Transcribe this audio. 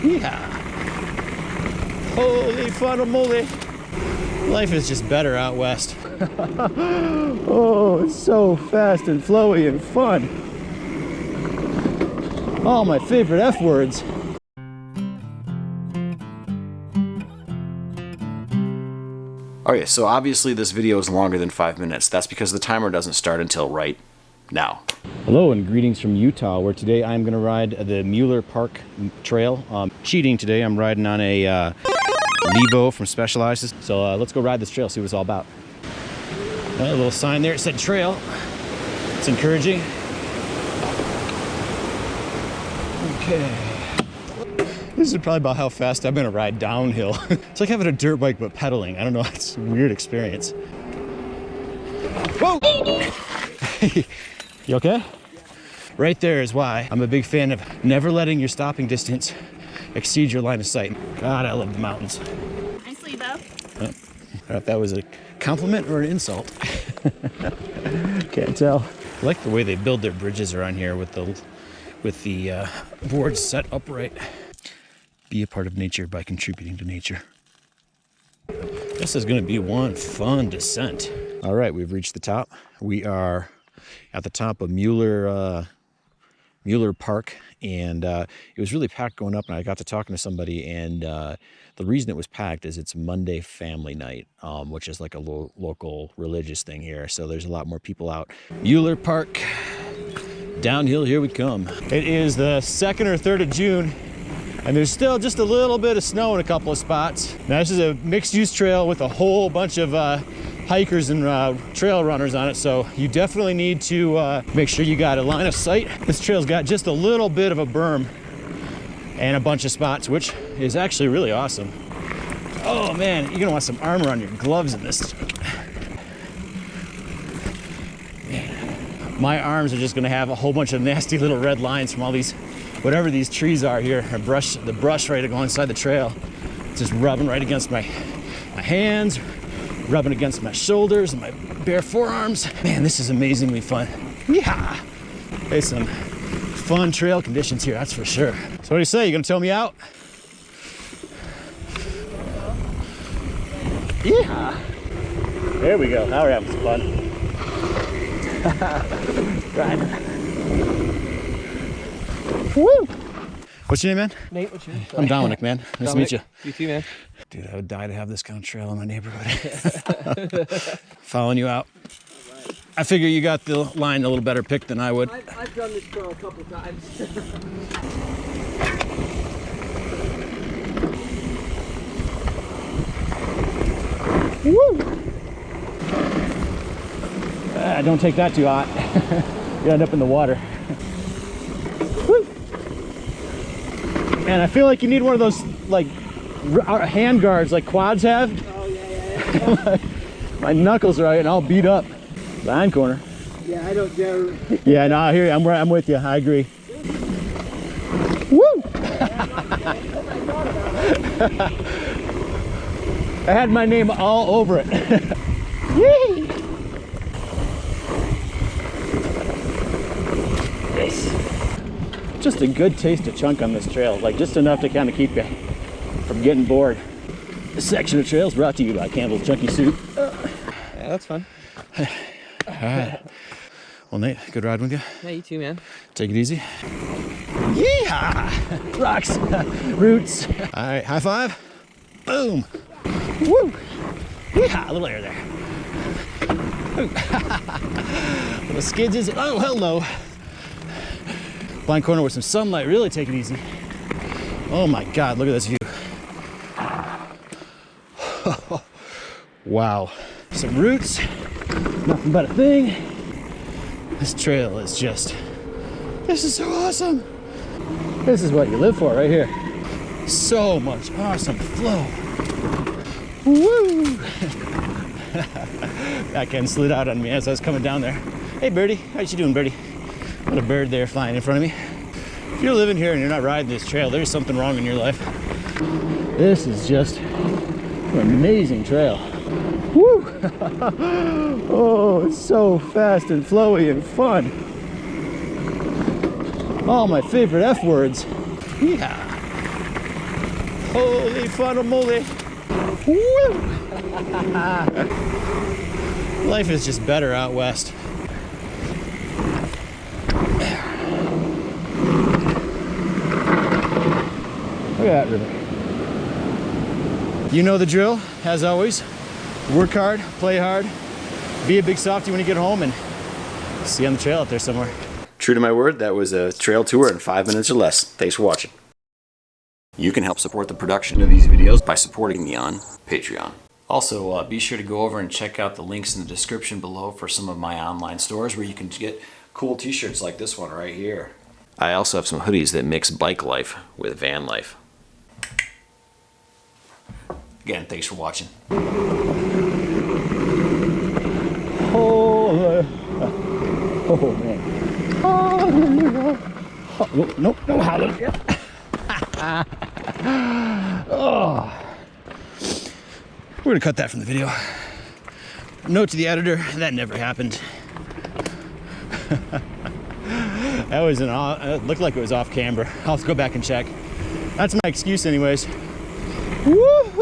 Yeah. Holy funnel moly. Life is just better out west. Oh, it's so fast and flowy and fun. All my favorite F words. Okay, so obviously this video is longer than 5 minutes. That's because the timer doesn't start until right now. Hello and greetings from Utah, where today I'm going to ride the Mueller Park trail. Cheating today, I'm riding on a Levo from Specialized. So let's go ride this trail, see what it's all about. A little sign there, it said trail. It's encouraging. Okay. This is probably about how fast I'm gonna ride downhill. It's like having a dirt bike but pedaling. I don't know, it's a weird experience. Whoa! You okay? Right there is why I'm a big fan of never letting your stopping distance exceed your line of sight. God, I love the mountains. Nicely though. I don't know if that was a compliment or an insult. Can't tell. I like the way they build their bridges around here with the boards set upright. Be a part of nature by contributing to nature. This is going to be one fun descent. All right, we've reached the top. We are at the top of Mueller Park, and it was really packed going up, and I got to talking to somebody, and the reason it was packed is it's Monday family night, which is like a local religious thing here, so there's a lot more people out. Mueller Park, downhill, here we come. It is the 2nd or 3rd of June, and there's still just a little bit of snow in a couple of spots. Now this is a mixed-use trail with a whole bunch of hikers and trail runners on it, so you definitely need to make sure you got a line of sight. This trail's got just a little bit of a berm and a bunch of spots, which is actually really awesome. Oh man, you're gonna want some armor on your gloves in this. Man, my arms are just gonna have a whole bunch of nasty little red lines from all these, whatever these trees are here, the brush right alongside the trail. It's just rubbing right against my hands, rubbing against my shoulders and my bare forearms. Man, this is amazingly fun. Yeah, there's some fun trail conditions here, that's for sure. So what do you say, you gonna tow me out? Yeah, there we go, now we're having some fun. Right. Woo! What's your name, man? Nate, what's your name? I'm Dominic, man. Nice Dominic, to meet you. You too, man. Dude, I would die to have this kind of trail in my neighborhood. Following you out. I figure you got the line a little better picked than I would. I've done this trail a couple times. Woo! Don't take that too hot. You end up in the water. Woo! And I feel like you need one of those like hand guards like quads have. Oh yeah. My knuckles are all beat up. Line corner. Yeah, I don't dare. Yeah, no, I hear you. I'm with you. I agree. Woo! I had my name all over it. Yay! Nice. Just a good taste of chunk on this trail, like just enough to kind of keep you from getting bored. This section of trail is brought to you by Campbell's Chunky Soup. Yeah, that's fun. All right. Well, Nate, good riding with you. Yeah, you too, man. Take it easy. Yeehaw! Rocks, roots. All right, high five. Boom. Woo! Yeehaw! A little air there. Little skids. Oh, hello. Blind corner with some sunlight. Really take it easy. Oh my God! Look at this view. Wow. Some roots. Nothing but a thing. This trail is just. This is so awesome. This is what you live for right here. So much awesome flow. Woo! That can slid out on me as I was coming down there. Hey birdie, how you doing, birdie? Got a bird there flying in front of me. If you're living here and you're not riding this trail, there's something wrong in your life. This is just an amazing trail. Woo! Oh, it's so fast and flowy and fun. All my favorite F words. Yeah. Holy funnel moly. Woo! Life is just better out west. Look at that river. You know the drill, as always. Work hard, play hard, be a big softy when you get home, and see you on the trail out there somewhere. True to my word, that was a trail tour in 5 minutes or less. Thanks for watching. You can help support the production of these videos by supporting me on Patreon. Also, be sure to go over and check out the links in the description below for some of my online stores where you can get cool t-shirts like this one right here. I also have some hoodies that mix bike life with van life. Again, thanks for watching. Oh man. Hallelujah. Nope, no hallelujah. Oh. We're gonna cut that from the video. Note to the editor, that never happened. That was it looked like it was off camber. I'll have to go back and check. That's my excuse anyways. Woo!